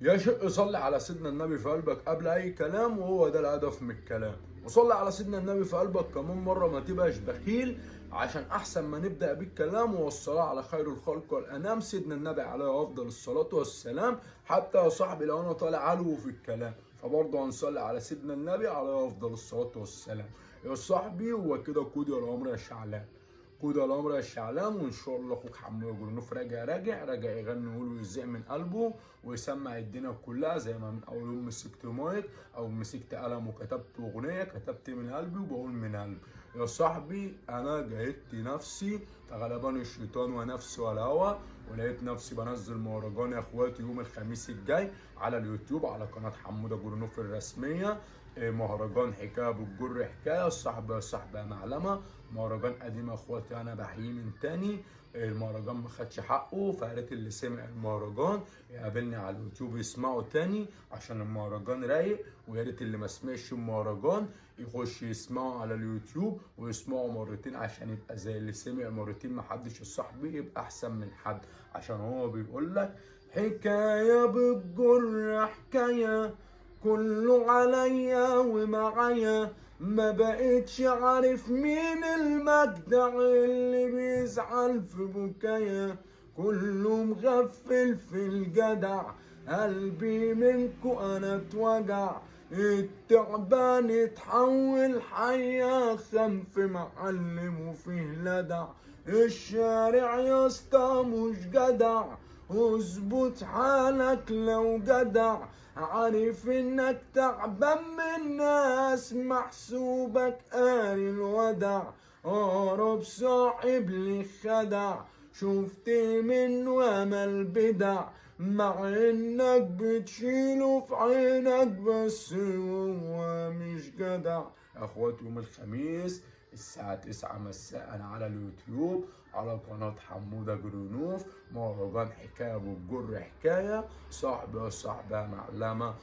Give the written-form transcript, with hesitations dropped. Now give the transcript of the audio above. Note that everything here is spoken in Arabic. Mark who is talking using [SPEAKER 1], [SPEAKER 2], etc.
[SPEAKER 1] يا شيخ صلي على سيدنا النبي في قلبك قبل اي كلام، وهو ده الهدف من الكلام. وصلي على سيدنا النبي في قلبك كمان مره، ما تبقاش بخيل، عشان احسن ما نبدا بالكلام والصلاه على خير الخلق والانام سيدنا النبي عليه افضل الصلاه والسلام. حتى يا صاحبي لو انا طالع علو في الكلام فبرضه هنصلي على سيدنا النبي عليه افضل الصلاه والسلام. يا صاحبي هو كده كودي الامر يا شعلان، كودا الامر يا شعلان. وان شاء الله اخوك حمو جرنوف راجع يغني يقول ويزيع من قلبه ويسمع الدنيا كلها، زي ما من اول يوم مسكت مايك او مسكت قلم وكتبت اغنيه، كتبت من قلبي وبقول من قلبي. يا صاحبي انا جاهدت نفسي فغلبان الشيطان ونفسي والهوى، ولقيت نفسي بنزل مهرجان يا اخواتي يوم الخميس الجاي على اليوتيوب على قناه حموده جرنوف الرسميه. مهرجان حكايه بتجر حكايه، الصاحب يا معلمه. مهرجان قديم يا اخواتي انا بحييه من تاني. المهرجان ما خدش حقه، فيا ريت اللي سمع المهرجان يقابلني على اليوتيوب يسمعه تاني عشان المهرجان رايق. ويا ريت اللي ما سمعش المهرجان يخش يسمعه على اليوتيوب ويسمعه مرتين عشان يبقى زي اللي سمع مرتين. محدش الصاحبي يبقى احسن من حد، عشان هو بيقول لك حكايه بتجر حكايه كله عليا ومعايا، ما بقتش عارف مين المجدع اللي بيزعل في بكايا، كله مغفل في الجدع، قلبي منكو انا اتوجع، التعبان اتحول حيا خنف معلم وفيه لدع، الشارع يا اسطى مش جدع، اظبط حالك لو جدع، عارف انك تعبان من الناس محسوبك قاري الودع، اقرب صاحب لي خدع، شفت منه امل بدع، مع انك بتشيله في عينك بس هو مش جدع. اخوات يوم الخميس الساعة 9 مساء على اليوتيوب على قناة حمودة جرنوف، مهرجان حكاية بتجر حكاية، صاحبي يا صاحبي يا معلمة.